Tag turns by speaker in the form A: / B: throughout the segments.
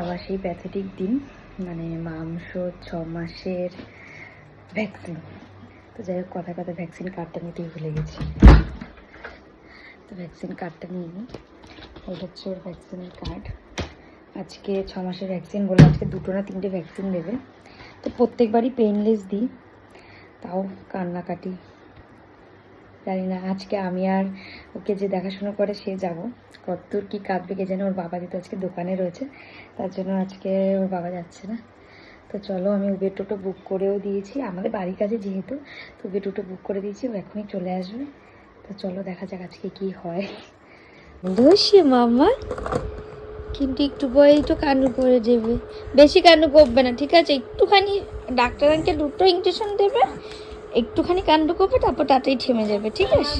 A: আবার সেই প্যাথেটিক দিন, মানে মাংস 6 মাসের ভ্যাকসিন। তো যাই হোক, কথা কথা ভ্যাকসিন কার্ডটা নিতেই ভুলে গেছি। তো ভ্যাকসিন কার্ডটা নিয়ে নিই। এই হচ্ছে ওর ভ্যাকসিনের কার্ড। আজকে 6 মাসের ভ্যাকসিন বলে আজকে 2টো না 3টে ভ্যাকসিন দেবে। তো প্রত্যেকবারই পেইনলেস দিই, তাও কান্নাকাটি। জানি না আজকে আমি আর ওকে যে দেখাশোনা করে সে যাব, কতদূর কী কাঁদবে কে জানে। ওর বাবা যেহেতু আজকে দোকানে রয়েছে, তার জন্য আজকে ওর বাবা যাচ্ছে না। তো চলো, আমি উবের টোটো বুক করেও দিয়েছি, আমাদের বাড়ির কাছে যেহেতু, তো উবের টোটো বুক করে দিয়েছি, ও এখনই চলে আসবে। তো চলো দেখা যাক আজকে কি হয়। দোষী মামা, কিন্তু একটু পরে একটু কান্ডু করে দেবে, বেশি কান্ডু করবে না, ঠিক আছে? একটুখানি ডাক্তার আঙ্কেল 2টো ইঞ্জেকশন দেবে, একটুখানি কান্ডু করবে, তারপর তাতেই থেমে যাবে, ঠিক আছে?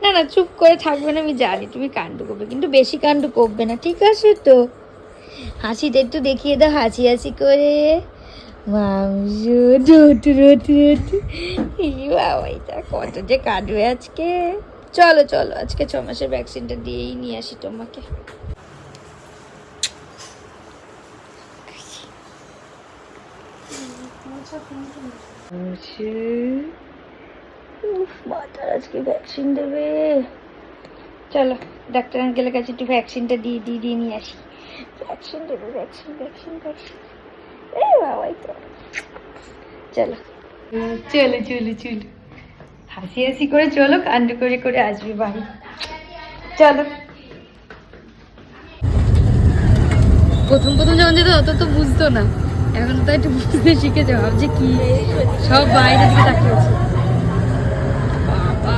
A: না না, চুপ করে থাকবে না, আমি জানি তুমি কান্ডু করবে, কিন্তু বেশি কান্ডু করবে না, ঠিক আছে? তো হাসিটা একটু দেখিয়ে দাও, হাসি হাসি করে। মাংস রোটু রোটু রোটু। বাবা, এটা কত যে কাঁদবে আজকে। চলো চলো, আজকে 6 মাসের ভ্যাকসিনটা দিয়েই নিয়ে আসি তোমাকে। মাথার আজকে ভ্যাকসিন দেবে। চলো ডাক্তার আঙ্কেলের কাছে একটু ভ্যাকসিনটা দিয়ে নিয়ে আসি। ভ্যাকসিন দেবে, ভ্যাকসিন ভ্যাকসিন ভ্যাকসিন। এই বাবাই তো। চলো চলো চলো চলো, হাসি হাসি করে চলো, কান্ড করে করে আসবে বাড়ি। চলো। প্রথম যখন যেত অত তো বুঝতো না, এখন তো একটু বুঝতে শিখেছে, ভাবছে কি সব বাইরে দিকে তাকিয়েছে। বাবা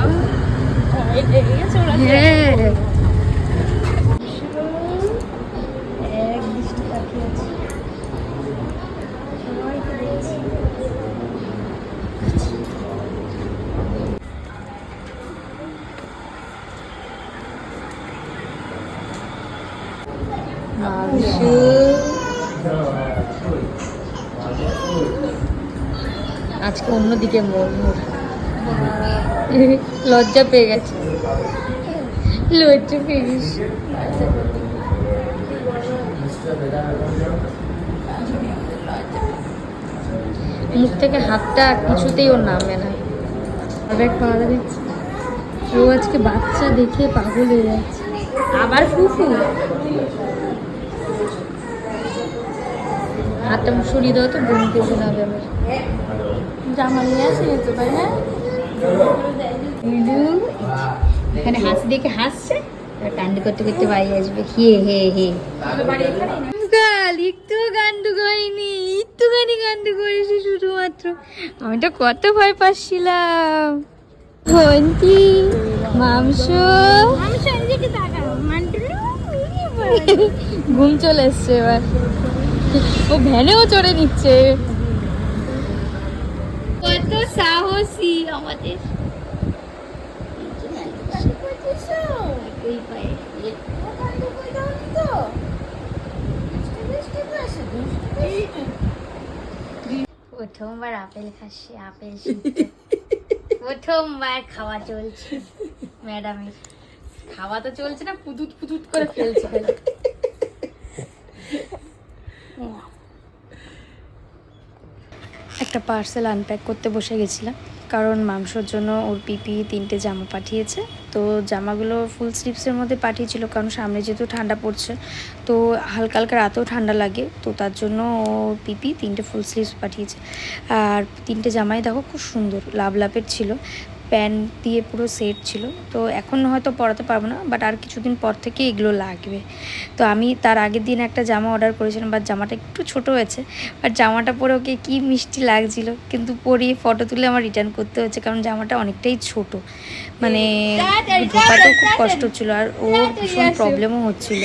A: হ্যাঁ, এক দৃষ্টি তাকিয়েছে। আজকে অন্যদিকে মোর লজ্জা পেয়ে গেছে, লজ্জা পেয়ে গেছে। মুখ থেকে হাতটা কিছুতেই ওর নামে না। আবার খাওয়া দিচ্ছে, ও আজকে বাচ্চা দেখে পাগল হয়ে যাচ্ছে। আবার ফুফু, হাতটা সরিয়ে দাও তো, বমিতে শোনাবে আবার। জামা নিয়ে আসে তো, তাই না? এখানে হাসি দেখে হাসছে, কান্ড করতে করতে বাড়ি আসবে। হে হে হে, একটু কান্ড করিনি, একটুখানি কান্ড করেছি শুধুমাত্র। আমি তো কত ভয় পাচ্ছিলাম। ঘন্টি মাংস, ঘুম চলে এসছে এবার, ও ভ্যানেও চড়ে নিচ্ছে। কত সাহসী আমাদের। প্রথমবার আপেল খাচ্ছি, আপেল প্রথমবার খাওয়া চলছে ম্যাডামের। খাওয়া তো চলছে না, পুতুত পুতুত করে ফেলছে। একটা পার্সেল আনপ্যাক করতে বসে গেছিলাম, কারণ মাংসর জন্য ওর পিপি 3টে জামা পাঠিয়েছে। তো জামাগুলো ফুল স্লিভসের মধ্যে পাঠিয়েছিল, কারণ সামনে যেহেতু ঠান্ডা পড়ছে, তো হালকা হালকা রাতেও ঠান্ডা লাগে, তো তার জন্য ও পিপি 3টে ফুল স্লিভস পাঠিয়েছে। আর 3টে জামাই দেখো খুব সুন্দর, লাভের ছিল, প্যান্ট দিয়ে পুরো সেট ছিল। তো এখন হয়তো পরাতে পারবো না, বাট আর কিছুদিন পর থেকে এগুলো লাগবে। তো আমি তার আগের দিন একটা জামা অর্ডার করেছিলাম, বাট জামাটা একটু ছোট হয়েছে, বাট জামাটা পরে ওকে কী মিষ্টি লাগছিল, কিন্তু পরিয়ে ফটো তুলে আমার রিটার্ন করতে হচ্ছে, কারণ জামাটা অনেকটাই ছোট, মানে ঢোকাতেও খুব কষ্ট হচ্ছিল, আর ওর ভীষণ প্রবলেমও হচ্ছিল।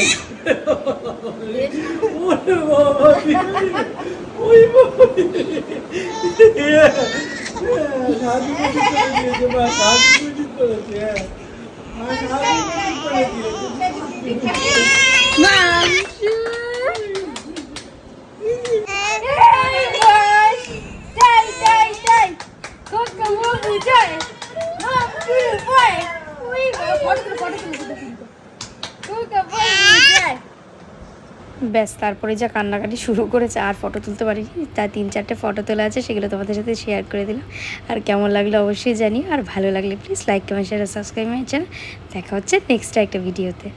A: ব্যাস তারপরে যা কান্নাকাটি শুরু করেছে, আর ফটো তুলতে পারিনি। তার 3-4টে ফটো তোলা আছে, সেগুলো তোমাদের সাথে শেয়ার করে দিলাম। আর কেমন লাগলো অবশ্যই জানিও, আর ভালো লাগলে please like, comment, share, subscribe my channel. দেখা হচ্ছে নেক্সট একটা ভিডিওতে।